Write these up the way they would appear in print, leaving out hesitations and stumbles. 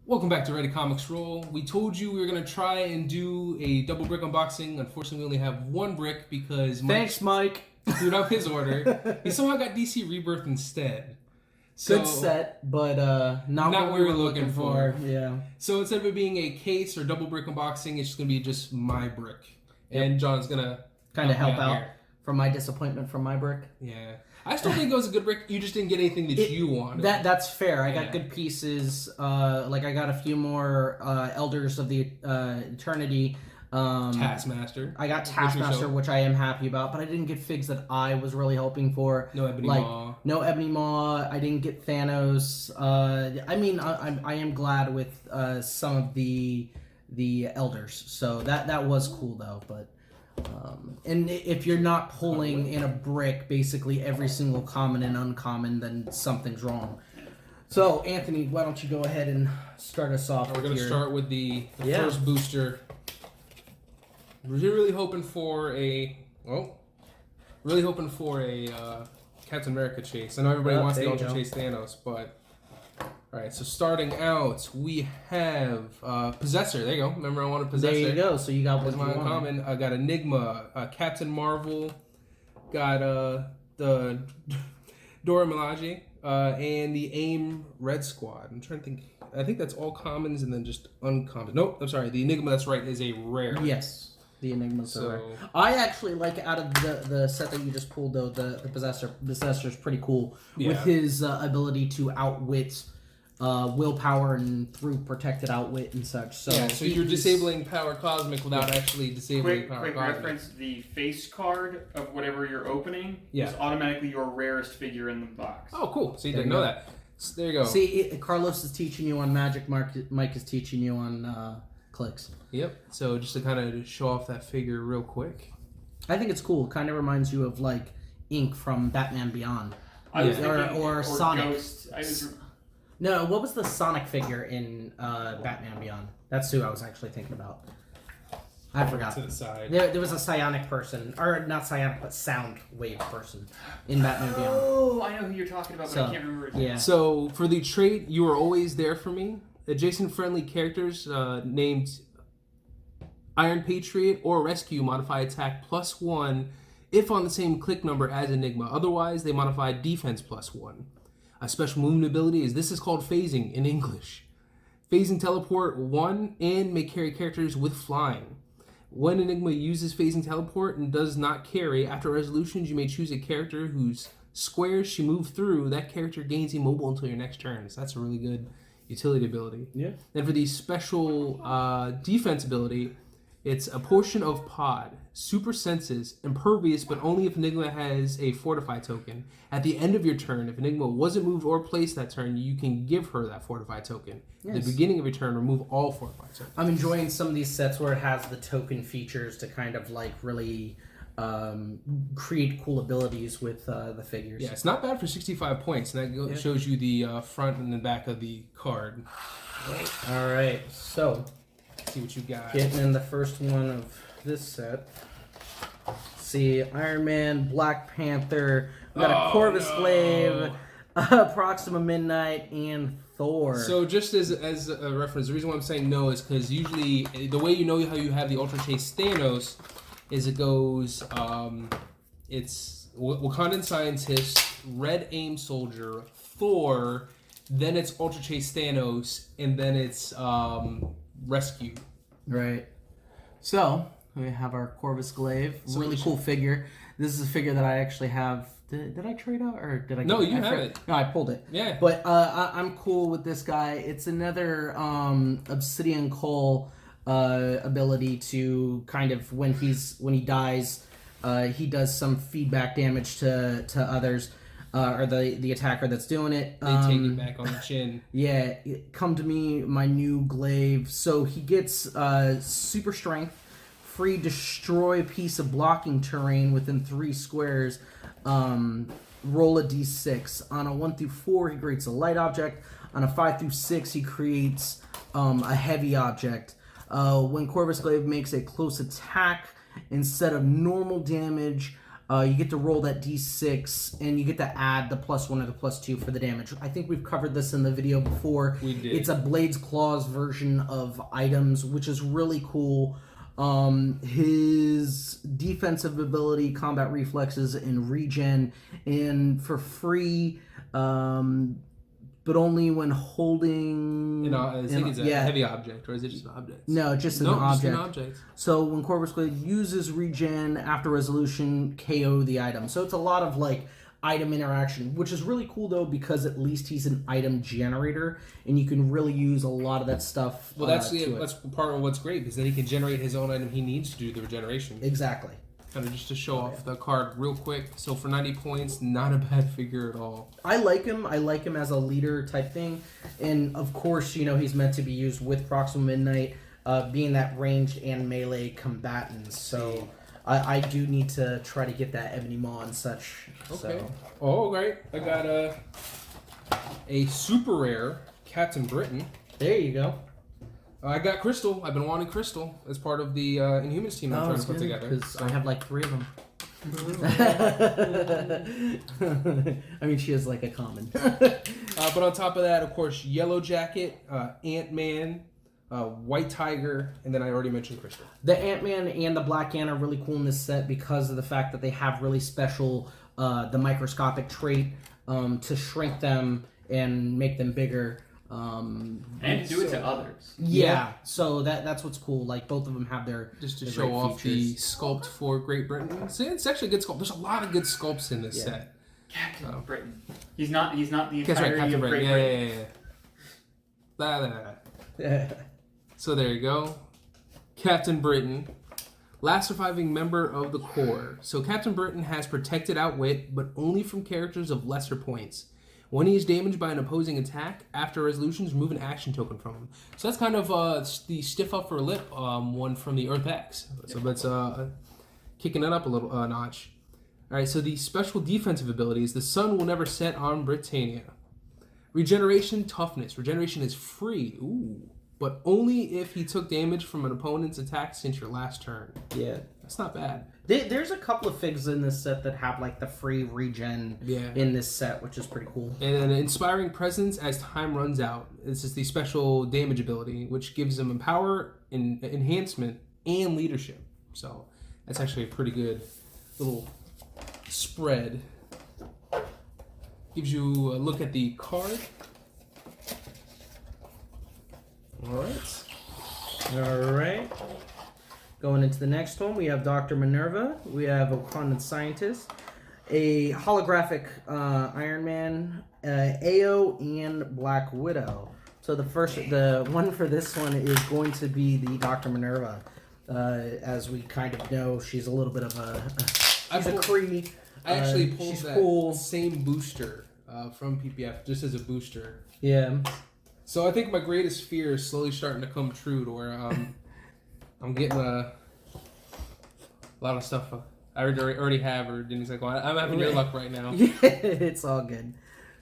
Welcome back to ReadyComicsRoll. We told you we were going to try and do a double brick unboxing. Unfortunately, we only have one brick because Thanks, Mike. Screwed up his order. He somehow got DC Rebirth instead. So, good set, but not what we were looking for. Yeah. So instead of it being a case or double brick unboxing, it's just going to be just my brick. And John's going to kind of help out from my disappointment from my brick. Yeah. I still think it was a good brick. You just didn't get anything that you wanted. That's fair. I got good pieces. Like I got a few more Elders of the Eternity. Taskmaster. I got Taskmaster, which I am happy about, but I didn't get figs that I was really hoping for. No Ebony Maw. No Ebony Maw. I didn't get Thanos. I mean, I am glad with some of the Elders. So that was cool though, but. And if you're not pulling in a brick basically every single common and uncommon, then something's wrong. So, Anthony, why don't you go ahead and start us off? We're going to start with the first booster. We're really hoping for a Captain America chase. I know everybody wants the Ultra Chase Thanos, but alright, so starting out, we have Possessor. There you go. Remember, I wanted Possessor. There you go. So you got what you wanted. Uncommon. I got Enigma, Captain Marvel, got the Dora Milaje, and the AIM Red Squad. I'm trying to think. I think that's all commons and then just uncommon. Nope, I'm sorry. The Enigma, that's right, is a rare. Yes. The Enigma's rare. I actually like out of the set that you just pulled, though, the Possessor. Possessor's pretty cool with his ability to outwit willpower and through protected outwit and such. So so you're disabling Power Cosmic without actually disabling Power Quick Cosmic. reference, the face card of whatever you're opening is automatically your rarest figure in the box. Oh, cool. So you didn't know that. So there you go. See, Carlos is teaching you on Magic, Mike is teaching you on clicks. Yep. So just to kind of show off that figure real quick. I think it's cool. It kind of reminds you of like Ink from Batman Beyond. Or Sonic. Ghost. No, what was the Sonic figure in Batman Beyond? That's who I was actually thinking about. I forgot. To the side. There was a psionic person, or not psionic, but sound wave person in Batman Beyond. Oh, I know who you're talking about, but I can't remember his name. Yeah. So for the trait, you were always there for me. Adjacent-friendly characters named Iron Patriot or Rescue modify attack +1 if on the same click number as Enigma. Otherwise, they modify defense +1. A special movement ability is called phasing in English. Phasing teleport 1 and may carry characters with flying. When Enigma uses phasing teleport and does not carry, after resolutions you may choose a character whose squares she moved through. That character gains immobile until your next turn. So that's a really good utility ability. Yeah. Then for the special defense ability, it's a portion of pod, super senses, impervious, but only if Enigma has a fortify token. At the end of your turn, if Enigma wasn't moved or placed that turn, you can give her that fortify token. Yes. At the beginning of your turn, remove all fortify tokens. I'm enjoying some of these sets where it has the token features to kind of like really create cool abilities with the figures. Yeah, it's not bad for 65 points. And that shows you the front and the back of the card. All right, so see what you got. Getting in the first one of this set. See, Iron Man, Black Panther, we got a Corvus Glaive, Proxima Midnight, and Thor. So just as a reference, the reason why I'm saying no is because usually the way you know how you have the Ultra Chase Thanos is it goes, it's Wakandan Scientist, Red AIM Soldier, Thor, then it's Ultra Chase Thanos, and then it's Rescue. Right. So we have our Corvus Glaive. Really cool figure. This is a figure that I actually have. Did I trade out or did I? No, you have it. No, I pulled it. Yeah. But I'm cool with this guy. It's another Obsidian Coal ability to kind of when he dies, he does some feedback damage to others. Or the attacker that's doing it. They take it back on the chin. Yeah, come to me, my new glaive. So he gets super strength, free destroy piece of blocking terrain within 3 squares. Roll a d6. On a 1 through 4, he creates a light object. On a 5 through 6, he creates a heavy object. When Corvus Glaive makes a close attack, instead of normal damage, You get to roll that d6, and you get to add the +1 or the +2 for the damage. I think we've covered this in the video before. We did. It's a Blades Claws version of items, which is really cool. His defensive ability, combat reflexes, and regen, and for free, but only when holding... I think it's a heavy object, or is it just an object? No, just an object. object. Just an object. So when Corvus Glaive uses regen after resolution, KO the item. So it's a lot of like item interaction, which is really cool though, because at least he's an item generator, and you can really use a lot of that stuff. Well, that's part of what's great, because then he can generate his own item he needs to do the regeneration. Exactly. Kind of just to show off the card real quick. So for 90 points, not a bad figure at all. I like him. I like him as a leader type thing. And of course, you know, he's meant to be used with Proximal Midnight, being that ranged and melee combatant. So I do need to try to get that Ebony Maw and such. Okay. So. Oh, great. I got a super rare Captain Britain. There you go. I got Crystal. I've been wanting Crystal as part of the Inhumans team I'm trying to put together. Because I have like 3 of them. I mean, she is like a common. But on top of that, of course, Yellow Jacket, Ant-Man, White Tiger, and then I already mentioned Crystal. The Ant-Man and the Black Ant are really cool in this set because of the fact that they have really special, the microscopic trait to shrink them and make them bigger. And to do it to others. Yeah, so that's what's cool. Like both of them have their just to show off features. the sculpt for Great Britain. So it's actually a good sculpt. There's a lot of good sculpts in this set. Captain Britain. He's not the entirety Captain of Britain. Great Britain. Yeah. So there you go, Captain Britain, last surviving member of the Corps. So Captain Britain has protected outwit, but only from characters of lesser points. When he is damaged by an opposing attack, after resolutions, remove an action token from him. So that's kind of the stiff upper lip one from the Earth X. So that's kicking it up a little notch. All right, so the special defensive abilities, the sun will never set on Britannia. Regeneration, toughness. Regeneration is free, but only if he took damage from an opponent's attack since your last turn. Yeah. That's not bad. There's a couple of figs in this set that have like the free regen in this set, which is pretty cool. And then Inspiring Presence as time runs out. This is the special damage ability, which gives him empower, enhancement, and leadership. So that's actually a pretty good little spread. Gives you a look at the card. All right. Going into the next one, we have Dr. Minerva. We have a Wakandan scientist, a holographic Iron Man, AO, and Black Widow. So the one for this one is going to be the Dr. Minerva. As we kind of know, she's a little bit of a Kree. I actually pulled that same booster from PPF just as a booster. Yeah. So I think my greatest fear is slowly starting to come true, to where I'm getting a lot of stuff I already have, or Denny's like, well, I'm having your luck right now. Yeah, it's all good.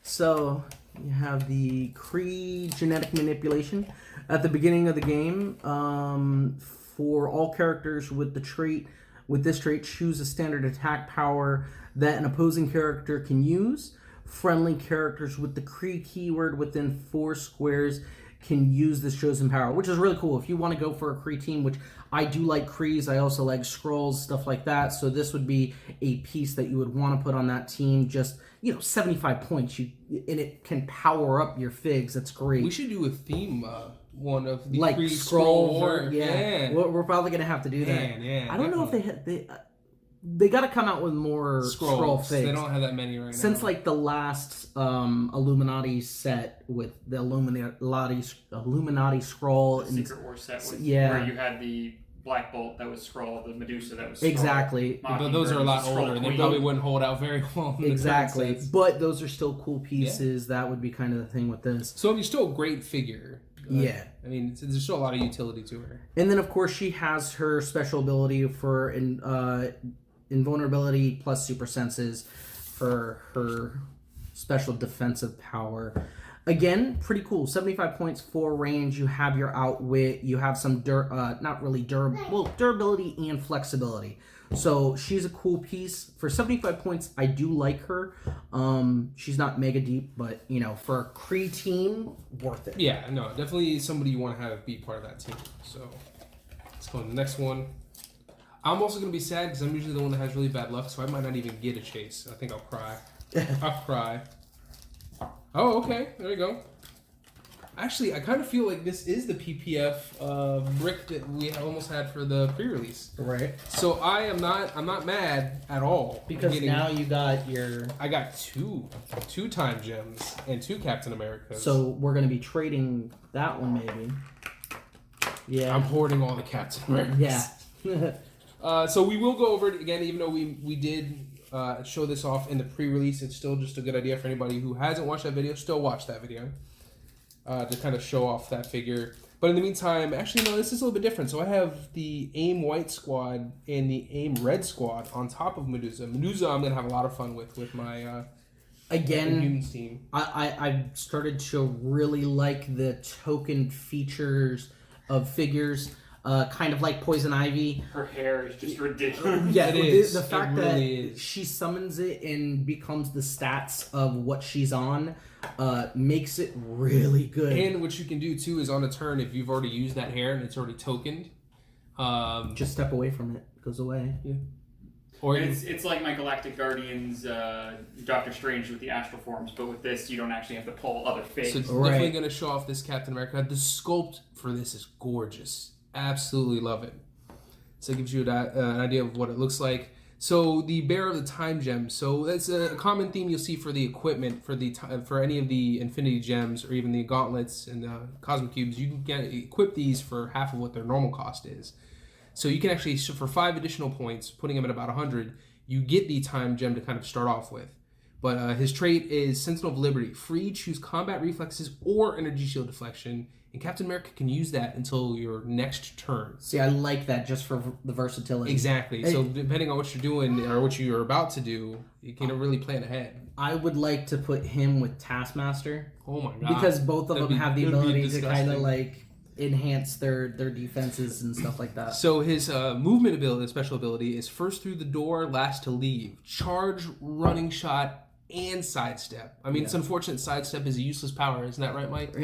So you have the Kree genetic manipulation at the beginning of the game. For all characters with this trait, choose a standard attack power that an opposing character can use. Friendly characters with the Kree keyword within 4 squares can use this chosen power, which is really cool. If you want to go for a Kree team, which I do like Krees, I also like Skrulls, stuff like that. So this would be a piece that you would want to put on that team. Just 75 points, and it can power up your figs. That's great. We should do a theme one of the like Kree Skrull War. Yeah. We're probably gonna have to do that. Yeah, I don't know if they got to come out with more Skrull figs. They don't have that many right now. Since like the last Illuminati set with the Illuminati Skrull and Secret War set where you had the Black Bolt that was Skrull, the Medusa that was Skrull. Exactly. But those are a lot older, and they probably wouldn't hold out very long. Exactly. But those are still cool pieces. Yeah. That would be kind of the thing with this. So you're still a great figure. Yeah. I mean, there's still a lot of utility to her. And then, of course, she has her special ability for invulnerability plus super senses for her special defensive power. Again, pretty cool. 75 points for range. You have your outwit. You have some durability and flexibility. So she's a cool piece. For 75 points, I do like her. She's not mega deep, but, you know, for a Kree team, worth it. Yeah, no, definitely somebody you want to have be part of that team. So let's go on to the next one. I'm also going to be sad because I'm usually the one that has really bad luck, so I might not even get a chase. I think I'll cry. I'll cry. Oh, okay. There you go. Actually, I kind of feel like this is the PPF brick that we almost had for the pre-release. Right. So I'm not mad at all. Because now you got your... I got two time gems and 2 Captain Americas. So we're going to be trading that one maybe. Yeah. I'm hoarding all the Captain Americas. Yeah. So we will go over it again, even though we did show this off in the pre-release. It's still just a good idea for anybody who hasn't watched that video. Still watch that video to kind of show off that figure. But in the meantime, actually, no, this is a little bit different. So I have the AIM White Squad and the AIM Red Squad on top of Medusa. Medusa I'm going to have a lot of fun with my Humans team. I started to really like the token features of figures. Kind of like Poison Ivy. Her hair is just ridiculous. Yeah, it is. The fact really that is. she summons it and becomes the stats of what she's on makes it really good. And what you can do too is on a turn, if you've already used that hair and it's already tokened, just step away from it. It goes away. Yeah. Or it's like my Galactic Guardians Doctor Strange with the astral forms, but with this you don't actually have to pull other figs. So it's definitely going to show off this Captain America. The sculpt for this is gorgeous. Absolutely love it. So it gives you an idea of what it looks like. So the Bearer of the Time Gem. So that's a common theme you'll see for the equipment for any of the Infinity Gems or even the Gauntlets and the Cosmic Cubes. You can equip these for half of what their normal cost is. So you can actually, for 5 additional points, putting them at about 100, you get the Time Gem to kind of start off with. But his trait is Sentinel of Liberty. Free, choose combat reflexes or energy shield deflection. And Captain America can use that until your next turn. See, I like that just for the versatility. Exactly. So depending on what you're doing or what you're about to do, you can really plan ahead. I would like to put him with Taskmaster. Oh my god. Because both of them have the ability to kind of disgusting. like enhance their defenses and stuff like that. So his movement ability, special ability, is first through the door, last to leave. Charge, running shot, and sidestep. I mean, it's unfortunate sidestep is a useless power. Isn't that right, Mike?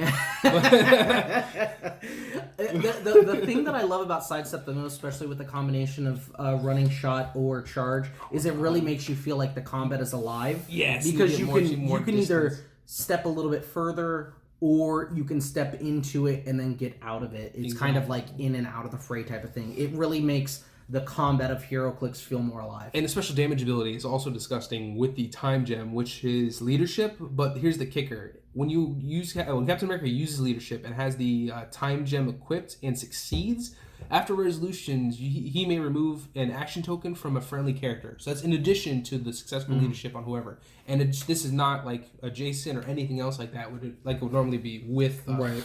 the thing that I love about sidestep the most, especially with the combination of running shot or charge, is it really makes you feel like the combat is alive. Yes, because you can either step a little bit further or you can step into it and then get out of it. It's kind of like in and out of the fray type of thing. It really makes the combat of Heroclix feel more alive. And the special damage ability is also disgusting with the Time Gem, which is leadership. But here's the kicker: when Captain America uses leadership and has the Time Gem equipped and succeeds, after resolutions, he may remove an action token from a friendly character. So that's in addition to the successful leadership on whoever. And this is not like adjacent or anything else like that. It would normally be with. Right.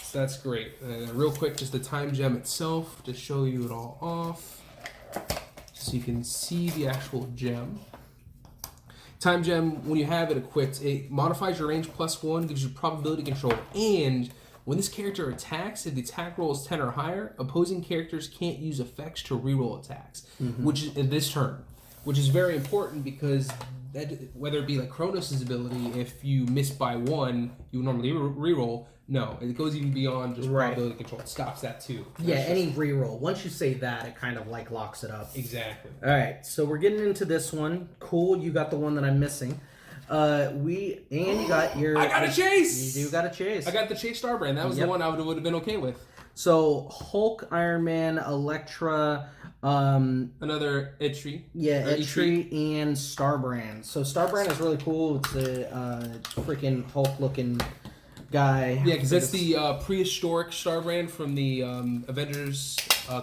So that's great. Real quick, just the Time Gem itself to show you it all off. So you can see the actual gem. Time Gem, when you have it equipped, it modifies your range +1, gives you probability control, and when this character attacks, if the attack roll is 10 or higher, opposing characters can't use effects to reroll attacks, which is in this turn, which is very important because whether it be like Kronos' ability, if you miss by 1, you would normally reroll. No, it goes even beyond just probability control. It stops that too. Yeah, any reroll. Once you say that, it kind of like locks it up. Exactly. All right, so we're getting into this one. Cool, you got the one that I'm missing. You got your. I got a chase. You do got a chase. I got the Chase Starbrand. That was the one I would have been okay with. So Hulk, Iron Man, Elektra, another Eitri. Yeah, Eitri and Starbrand. So Starbrand is really cool. It's a freaking Hulk looking guy. Yeah, because that's the prehistoric Starbrand from the Avengers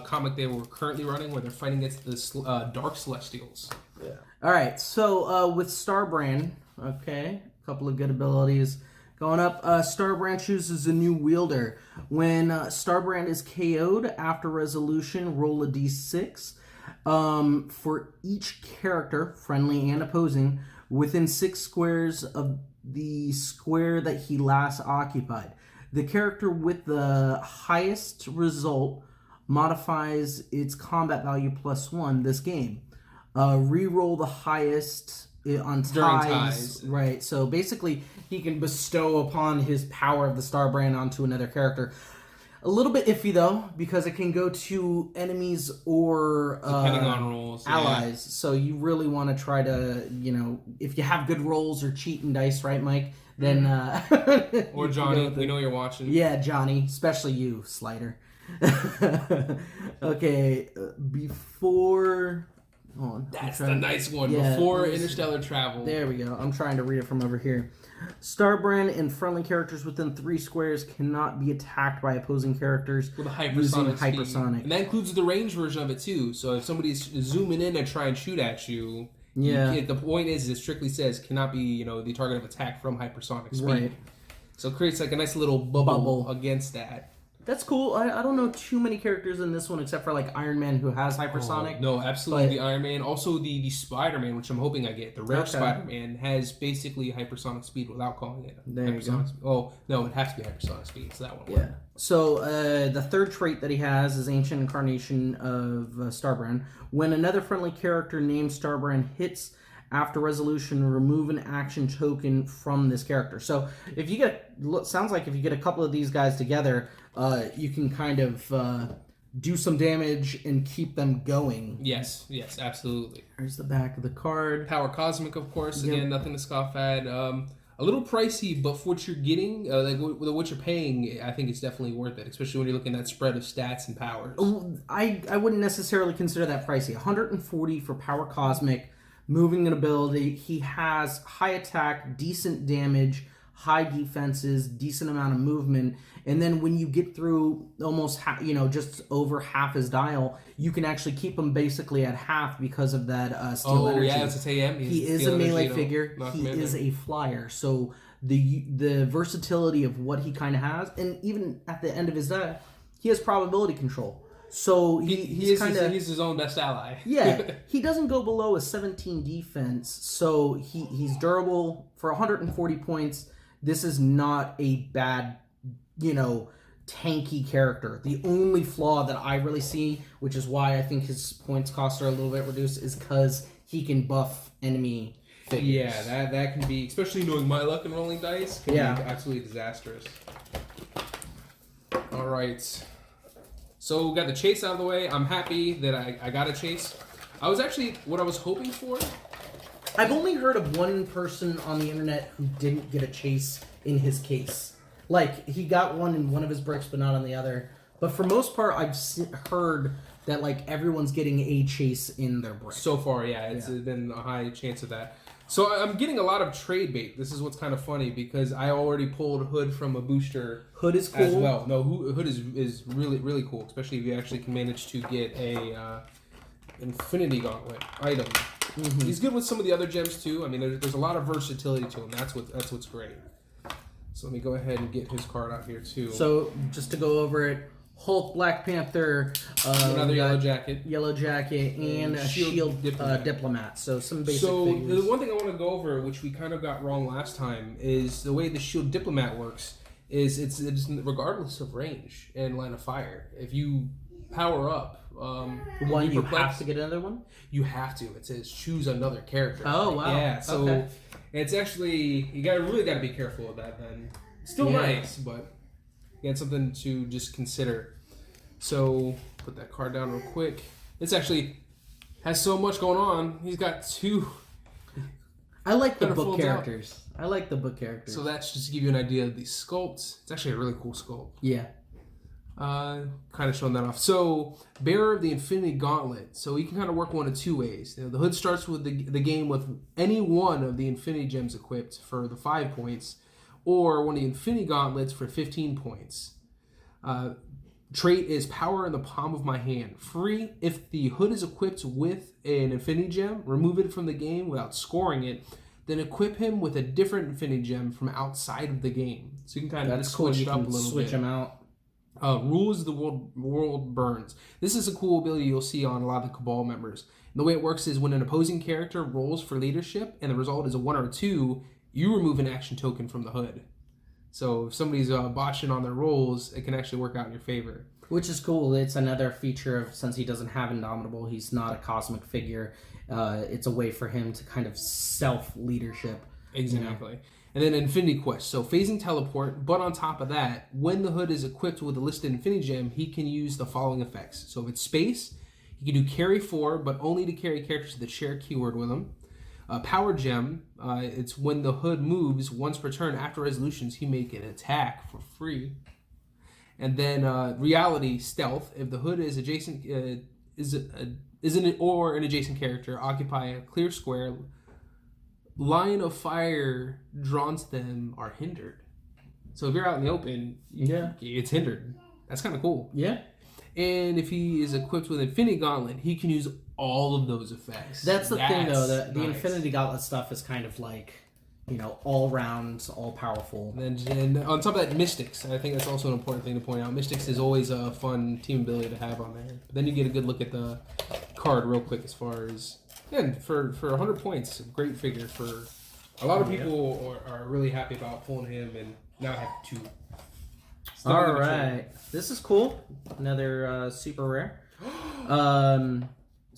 comic they were currently running, where they're fighting against the Dark Celestials. Yeah. All right, so with Starbrand, okay, a couple of good abilities going up. Starbrand chooses a new wielder. When Starbrand is KO'd after resolution, roll a d6. For each character, friendly and opposing, within 6 squares of the square that he last occupied. The character with the highest result modifies its combat value +1 this game. Reroll the highest on During ties. ties. Right. So basically, he can bestow upon his power of the star brand onto another character. A little bit iffy though, because it can go to enemies or Depending on rolls. allies. Yeah. So you really want to try to, if you have good rolls or cheating dice, right, Mike? Then Or Johnny, we know you're watching. Yeah, Johnny, especially you, Slider. Okay, before. Hold on, That's the nice one. Yeah, Before interstellar travel. There we go. I'm trying to read it from over here. Starbrand and friendly characters within 3 squares cannot be attacked by opposing characters With a using hypersonic speed. hypersonic. And that includes the range version of it too. So if somebody's zooming in and try and shoot at you, the point is it strictly says cannot be, the target of attack from hypersonic speed. Right. So it creates like a nice little bubble against that. That's cool. I don't know too many characters in this one except for like Iron Man who has hypersonic. Oh, no, absolutely. The Iron Man. Also the Spider-Man, which I'm hoping I get. The rare Spider-Man has basically hypersonic speed without calling it hypersonic speed. Oh, no, it has to be hypersonic speed. So that one. Yeah. So the third trait that he has is Ancient Incarnation of Starbrand. When another friendly character named Starbrand hits after resolution, remove an action token from this character. So if you sounds like if you get a couple of these guys together, you can kind of do some damage and keep them going. Yes, absolutely. Here's the back of the card. Power Cosmic, of course. Again, nothing to scoff at. A little pricey, but for what you're getting, what you're paying, I think it's definitely worth it, especially when you're looking at that spread of stats and powers. I wouldn't necessarily consider that pricey. 140 for Power Cosmic. Moving an ability, he has high attack, decent damage, high defenses, decent amount of movement, and then when you get through almost just over half his dial, you can actually keep him basically at half because of that steel energy. Oh yeah, that's him. He is a melee figure. He is a flyer, so the versatility of what he kind of has, and even at the end of his dial, he has probability control. So he's his own best ally. Yeah, he doesn't go below a 17 defense, so he's durable for 140 points. This is not a bad, tanky character. The only flaw that I really see, which is why I think his points cost are a little bit reduced, is because he can buff enemy figures. Yeah, that can be, especially knowing my luck and rolling dice, can be absolutely disastrous. All right. So we got the chase out of the way. I'm happy that I got a chase. I was actually, what I was hoping for... I've only heard of one person on the internet who didn't get a chase in his case. Like, he got one in one of his bricks, but not on the other. But for most part, I've heard that, like, everyone's getting a chase in their brick. So far, yeah. It's been a high chance of that. So I'm getting a lot of trade bait. This is what's kind of funny because I already pulled Hood from a booster. Hood is cool as well. No, Hood is really really cool, especially if you actually can manage to get a Infinity Gauntlet item. Mm-hmm. He's good with some of the other gems too. I mean, there's a lot of versatility to him. That's what's great. So let me go ahead and get his card out here too. So just to go over it. Hulk, Black Panther, another yellow jacket, and a shield diplomat. So some basic figures. The one thing I want to go over, which we kind of got wrong last time, is the way the shield diplomat works. Is it's regardless of range and line of fire. If you power up, you have to get another one. You have to. It says choose another character. Oh wow! Yeah. So it's actually you really got to be careful of that. Then still nice, but. It's something to just consider. So put that card down real quick. It's actually has so much going on. He's got 2. I like the book characters. So that's just to give you an idea of these sculpts. It's actually a really cool sculpt. Yeah. Kind of showing that off. So bearer of the Infinity Gauntlet. So you can kind of work one of 2 ways. The Hood starts with the game with any one of the Infinity Gems equipped for the 5 points. Or one of the Infinity Gauntlets for 15 points. Trait is Power in the Palm of My Hand. Free if the Hood is equipped with an Infinity Gem, remove it from the game without scoring it, then equip him with a different Infinity Gem from outside of the game. So you can kind of switch it up a little bit. Switch them out. Rules the world burns. This is a cool ability you'll see on a lot of the Cabal members. And the way it works is when an opposing character rolls for leadership and the result is a 1 or a 2, you remove an action token from the Hood. So if somebody's botching on their rolls, it can actually work out in your favor. Which is cool. It's another feature of, since he doesn't have Indomitable, he's not a cosmic figure. It's a way for him to kind of self-leadership. Exactly. You know? And then Infinity Quest. So phasing teleport, but on top of that, when the hood is equipped with a listed Infinity Gem, he can use the following effects. So if it's space, he can do carry 4, but only to carry characters with the share keyword with him. Power Gem, it's when the hood moves once per turn after resolutions, he make an attack for free. And then Reality Stealth, if the hood is adjacent, or an adjacent character, occupy a clear square, line of fire drawn to them are hindered. So if you're out in the open, it's hindered. That's kind of cool. Yeah. And if he is equipped with Infinity Gauntlet, he can use all of those effects. That's the thing, though. The nice. Infinity Gauntlet stuff is kind of like, all round, all powerful. And on top of that, Mystics. I think that's also an important thing to point out. Mystics is always a fun team ability to have on there. But then you get a good look at the card real quick as far as... And for 100 points, great figure. For a lot of people are really happy about pulling him and not have to... All right. This is cool. Another super rare.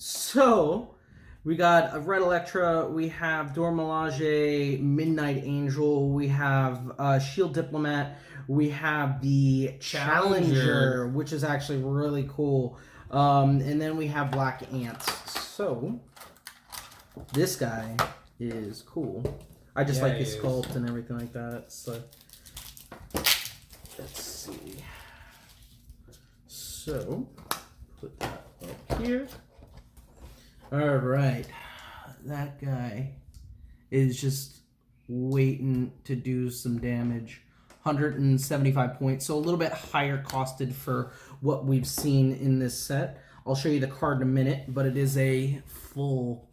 So, we got a Red Electra, we have Dormelage, Midnight Angel, we have Shield Diplomat, we have the Challenger, which is actually really cool. And then we have Black Ant. So, this guy is cool. I just like his sculpt and everything like that. So, let's see. So, put that up here. Alright. That guy is just waiting to do some damage. 175 points, so a little bit higher costed for what we've seen in this set. I'll show you the card in a minute, but it is a fold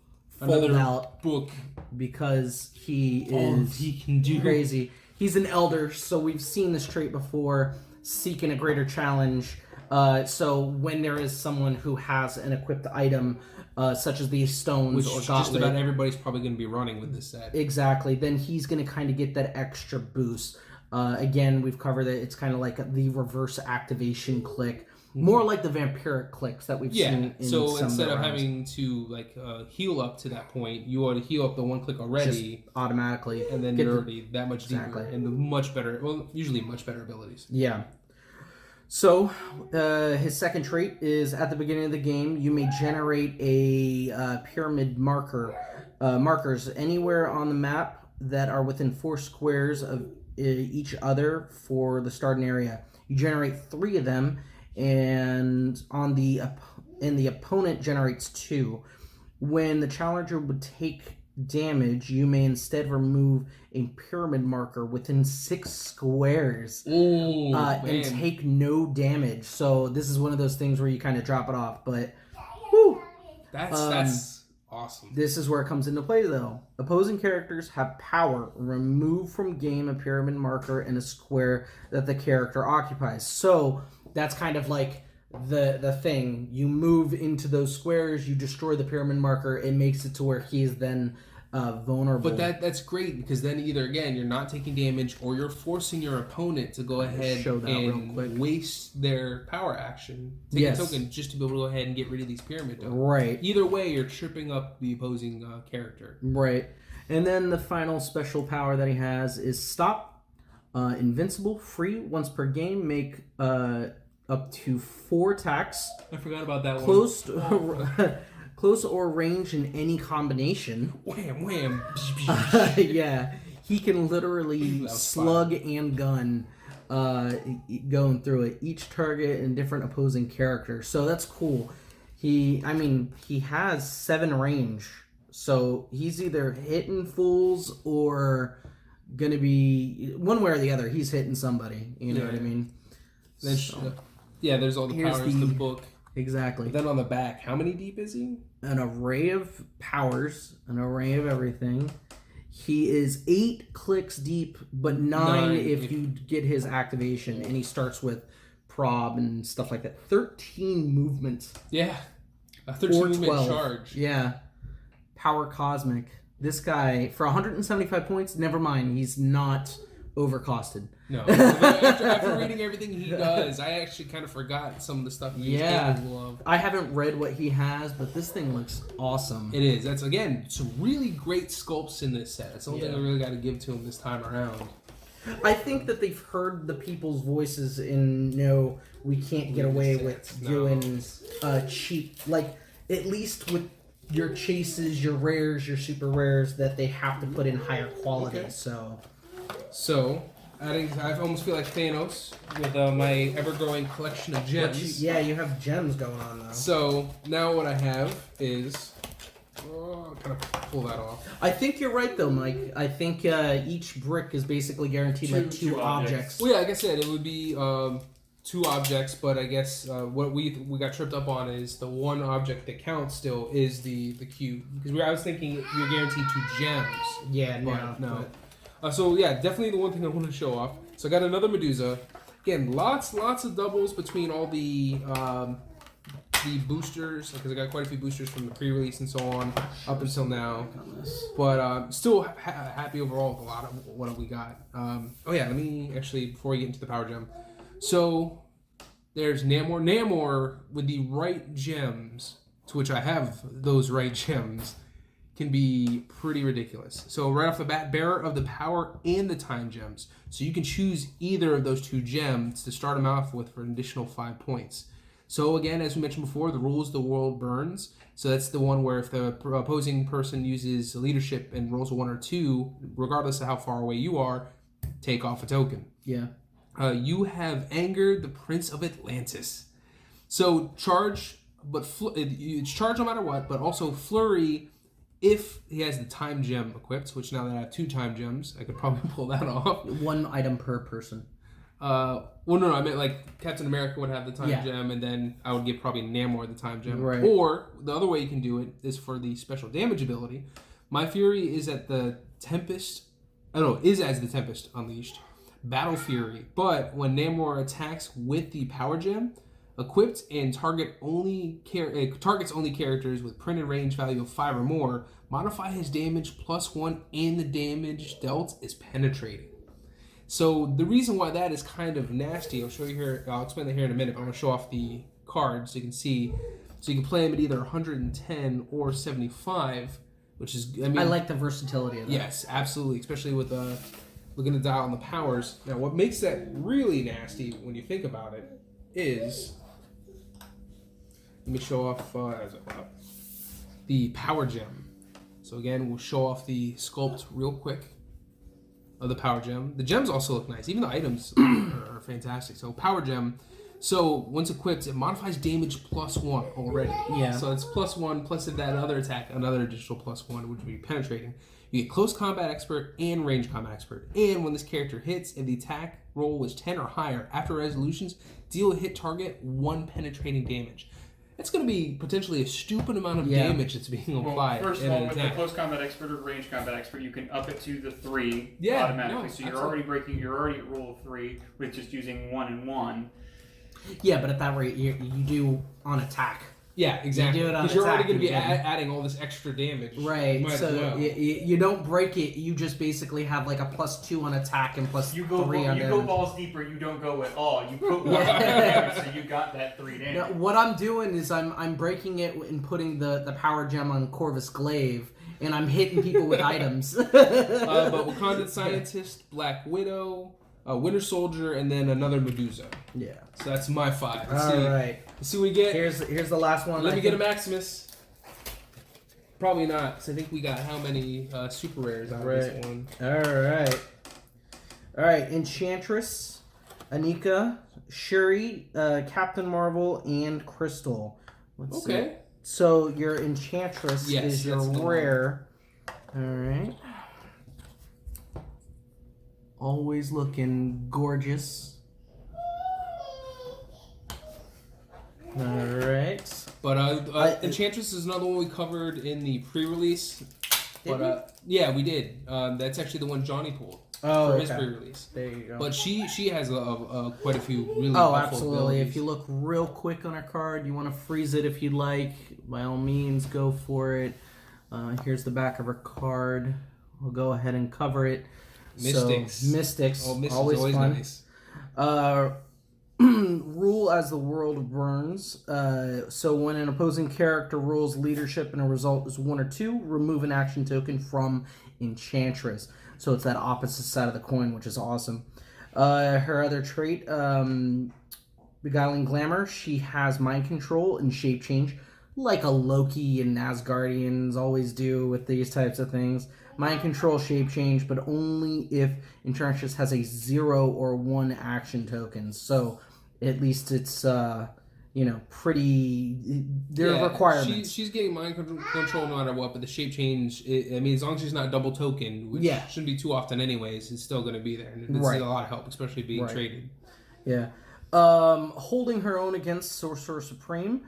out book because he can do crazy. He's an elder, so we've seen this trait before, seeking a greater challenge. So when there is someone who has an equipped item, such as these stones which or just gauntlet, about everybody's probably going to be running with this set. Exactly. Then he's going to kind of get that extra boost. Again, we've covered that it's kind of like the reverse activation click, more like the vampiric clicks that we've seen in so some instead of rounds. having to heal up to that point, you ought to heal up the one click already, just automatically, and then you're already that much deeper and the much better, usually much better abilities. Yeah. So, his second trait is at the beginning of the game, you may generate a pyramid markers anywhere on the map that are within 4 squares of each other for the starting area. You generate 3 of them, and the opponent generates 2. When the challenger would take damage, you may instead remove a pyramid marker within 6 squares and take no damage. So this is one of those things where you kind of drop it off, but whew, that's awesome. This is where it comes into play, though. Opposing characters have power. Remove from game a pyramid marker in a square that the character occupies. So that's kind of like the thing. You move into those squares, you destroy the pyramid marker, it makes it to where he is then vulnerable. But that's great, because then either, again, you're not taking damage, or you're forcing your opponent to go ahead and waste their power action. Take a token just to be able to go ahead and get rid of these pyramid tokens. Right. Either way, you're tripping up the opposing character. Right. And then the final special power that he has is Stop. Invincible, free, once per game, make up to 4 attacks. I forgot about that one. Close or range in any combination. Wham, wham. Yeah. He can literally slug and gun going through it. Each target and different opposing character. So that's cool. He has 7 range. So he's either hitting fools or going to be one way or the other. He's hitting somebody. You know what I mean? There's all the powers in the book. Exactly. But then on the back, how many deep is he? An array of powers, an array of everything. He is 8 clicks deep, but 9 if you get his activation. And he starts with prob and stuff like that. 13 movements. Yeah. A 13-movement charge. Yeah. Power Cosmic. This guy, for 175 points, never mind. He's not overcosted. No. After reading everything he does, I actually kind of forgot some of the stuff he's capable of. I haven't read what he has, but this thing looks awesome. It is. That's, again, some really great sculpts in this set. That's the only thing I really got to give to him this time around. I think that they've heard the people's voices and know we can't get away with doing cheap, like, at least with your chases, your rares, your super rares, that they have to put in higher quality. Okay. So, I almost feel like Thanos with my ever-growing collection of gems. you have gems going on though. So now what I have is, I'll kind of pull that off. I think you're right though, Mike. I think each brick is basically guaranteed two objects. Well, yeah, like I said, it would be 2 objects, but I guess what we got tripped up on is the one object that counts still is the cube, because I was thinking you're guaranteed 2 gems. Yeah, no. So yeah, definitely the one thing I want to show off. So I got another Medusa. Again, lots of doubles between all the boosters, because I got quite a few boosters from the pre-release and so on up until now. But still happy overall with a lot of what we got. Let me actually, before we get into the Power Gem. So there's Namor with the right gems, to which I have those right gems, can be pretty ridiculous. So right off the bat, bearer of the power and the time gems. So you can choose either of those 2 gems to start them off with for an additional 5 points. So again, as we mentioned before, the rules the world burns. So that's the one where if the opposing person uses leadership and rolls a 1 or 2, regardless of how far away you are, take off a token. Yeah. You have angered the Prince of Atlantis. So charge, but it's charge no matter what, but also flurry if he has the time gem equipped, which now that I have 2 time gems, I could probably pull that off. 1 item per person. No, I meant like Captain America would have the time gem, and then I would give probably Namor the time gem. Right. Or the other way you can do it is for the special damage ability. My Fury is at the Tempest. Is as the Tempest Unleashed. Battle Fury. But when Namor attacks with the Power Gem equipped and targets only characters with printed range value of 5 or more, modify his damage +1 and the damage dealt is penetrating. So the reason why that is kind of nasty, I'll show you here. I'll explain that here in a minute. But I'm going to show off the cards so you can see. So you can play them at either 110 or 75, which is. I like the versatility of that. Yes, absolutely, especially with looking at the dial on the powers. Now, what makes that really nasty when you think about it is, let me show off the Power Gem. So again, we'll show off the sculpt real quick of the Power Gem. The gems also look nice. Even the items are fantastic. So Power Gem. So once equipped, it modifies damage +1 already. Yeah. So it's +1 plus if that other attack, another additional +1, which would be penetrating. You get close combat expert and range combat expert. And when this character hits, if the attack roll was 10 or higher, after resolutions, deal a hit target 1 penetrating damage. It's going to be potentially a stupid amount of damage that's being applied. First of all, with the close combat expert or range combat expert, you can up it to the 3 automatically. So you're already at roll of 3 with just using 1 and 1. Yeah, but at that rate, you do on attack. Yeah, exactly. You do it on because you're already going to be adding all this extra damage. Right. So you don't break it. You just basically have like a +2 on attack and +3 on damage. You go balls deeper. You don't go at all. You put 1 damage, so you got that 3 damage. Now, what I'm doing is I'm breaking it and putting the power gem on Corvus Glaive, and I'm hitting people with items. But Wakandan Scientist, Black Widow, Winter Soldier, and then another Medusa. Yeah. So that's my 5. Right. Let's see what we get. Here's the last one. Let me get a Maximus. Probably not, because I think we got how many super rares out of this one. All right. Enchantress, Anika, Shuri, Captain Marvel, and Crystal. Let's see. So your Enchantress is your rare. All right. Always looking gorgeous. Alright. But Enchantress is another one we covered in the pre-release. Yeah, we did. That's actually the one Johnny pulled for his pre-release. There you go. But she has quite a few really absolutely. abilities. If you look real quick on her card, you want to freeze it if you'd like, by all means, go for it. Here's the back of her card. We'll go ahead and cover it. Mystics. So, Mystics. Oh, Mystics always fun. Nice. Rule as the world burns. So when an opposing character rules leadership and a result is 1 or 2, remove an action token from Enchantress. So it's that opposite side of the coin, which is awesome. Her other trait, Beguiling Glamour, she has mind control and shape change, like a Loki and Asgardians always do with these types of things. Mind control, shape change, but only if Enchantress has a 0 or 1 action tokens. So at least it's pretty. There are requirements. She's getting mind control no matter what, but the shape change. As long as she's not double token, which shouldn't be too often anyways, it's still going to be there. And it's a lot of help, especially being traded. Yeah. Holding her own against Sorcerer Supreme,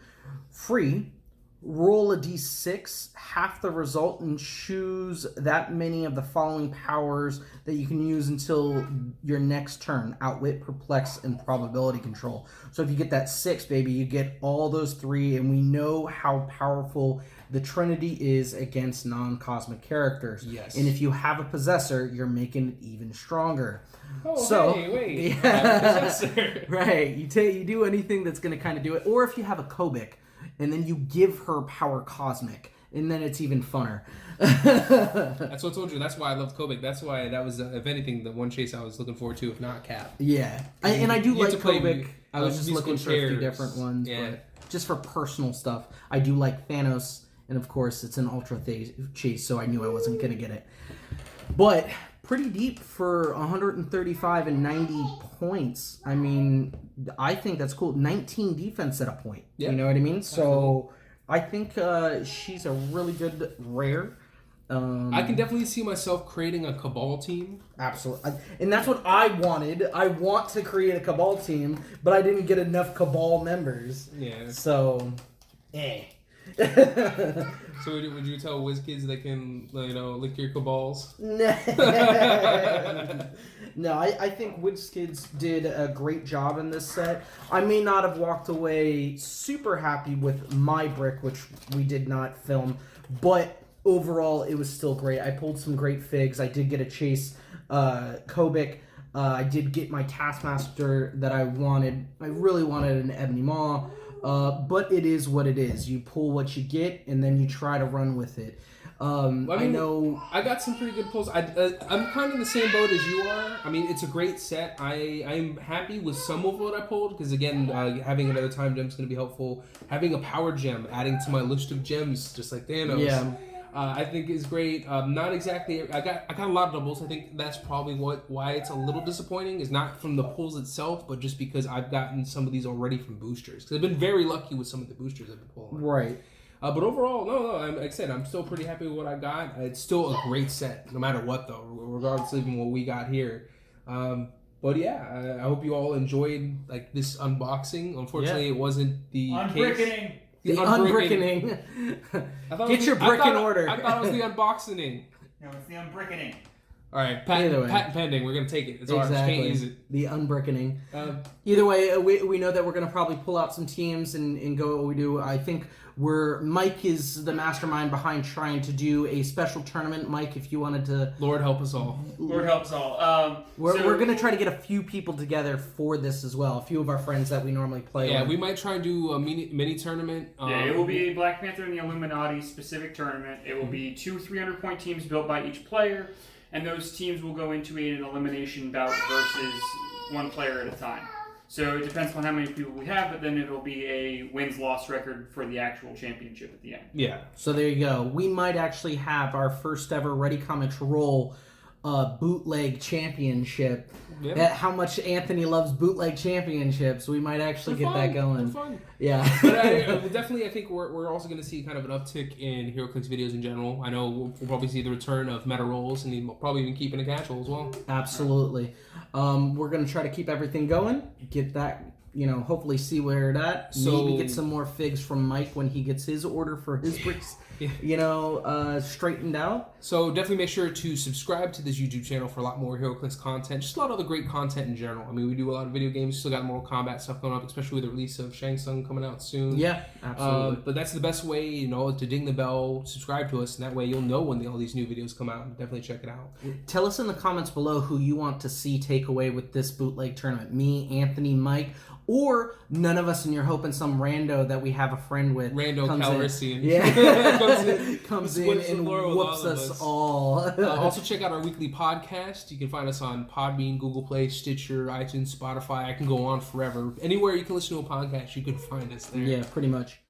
free. Roll a d6, half the result, and choose that many of the following powers that you can use until your next turn. Outwit, Perplex, and Probability Control. So if you get that 6, baby, you get all those 3, and we know how powerful the Trinity is against non-cosmic characters. Yes. And if you have a Possessor, you're making it even stronger. Oh, so, hey, wait. Yeah. Right. You do anything that's going to kind of do it. Or if you have a Kobik, and then you give her power cosmic, and then it's even funner. That's what I told you. That's why I loved Kobik. That's why that was, if anything, the one chase I was looking forward to, if not Cap. Yeah. I do like Kobik. I was just looking for a few different ones. Yeah. But just for personal stuff, I do like Thanos, and of course, it's an Ultra Chase, so I knew I wasn't going to get it. But pretty deep for 135 and 90 points. I mean, I think that's cool. 19 defense at a point. Yeah. You know what I mean? So I think she's a really good rare. I can definitely see myself creating a Cabal team. Absolutely. And that's what I wanted. I want to create a Cabal team, but I didn't get enough Cabal members. Yeah. So, So would you tell WizKids they can, lick your Cabals? No, I think WizKids did a great job in this set. I may not have walked away super happy with my brick, which we did not film, but overall it was still great. I pulled some great figs. I did get a Chase Kobik. I did get my Taskmaster that I wanted. I really wanted an Ebony Maw. But it is what it is. You pull what you get, and then you try to run with it. I know I got some pretty good pulls. I'm kind of in the same boat as you are. I mean, it's a great set. I'm happy with some of what I pulled because again, having another time gem is going to be helpful. Having a power gem, adding to my list of gems, just like Thanos. Yeah. I think is great. Not exactly. I got a lot of doubles. I think that's probably why it's a little disappointing. Is not from the pulls itself, but just because I've gotten some of these already from boosters. Because I've been very lucky with some of the boosters I've been pulling. Right. But overall, like I said, I'm still pretty happy with what I got. It's still a great set, no matter what, though, regardless of even what we got here. But yeah, I hope you all enjoyed like this unboxing. Unfortunately, it wasn't the case. The unbrickening. Get your brick in order. I thought it was the unboxing. No, it's the unbrickening. All right, patent pending. We're gonna take it. It's ours. Can't use it. The unbrickening. Either way, we know that we're gonna probably pull out some teams and go what we do. I think Mike is the mastermind behind trying to do a special tournament. Mike, if you wanted to, Lord help us all. Lord help us all. We're gonna try to get a few people together for this as well. A few of our friends that we normally play. Yeah, we might try and do a mini tournament. It will be a Black Panther and the Illuminati specific tournament. It will be 2 300-point teams built by each player. And those teams will go into an elimination bout versus one player at a time. So it depends on how many people we have, but then it'll be a wins-loss record for the actual championship at the end. Yeah. So there you go. We might actually have our first ever ReadyComicsRoll bootleg championship. Yep. How much Anthony loves bootleg championships. We might actually get that going. They're fun. Yeah. But I think we're also going to see kind of an uptick in Heroclix videos in general. I know we'll probably see the return of meta rolls and probably even keeping a cash roll as well. Absolutely. We're going to try to keep everything going. Get that hopefully see where it at. So- Maybe get some more figs from Mike when he gets his order for his bricks, straightened out. So definitely make sure to subscribe to this YouTube channel for a lot more HeroClix content. Just a lot of other great content in general. I mean, we do a lot of video games. Still got Mortal Kombat stuff going up, especially with the release of Shang Tsung coming out soon. Yeah, absolutely. But that's the best way, to ding the bell, subscribe to us, and that way you'll know when all these new videos come out. Definitely check it out. Tell us in the comments below who you want to see take away with this bootleg tournament. Me, Anthony, Mike, or none of us, and you're hoping some rando that we have a friend with Rando Calrissian. comes in and whoops us all. Also check out our weekly podcast. You can find us on Podbean, Google Play, Stitcher, iTunes, Spotify. I can go on forever. Anywhere you can listen to a podcast, you can find us there. Yeah, pretty much.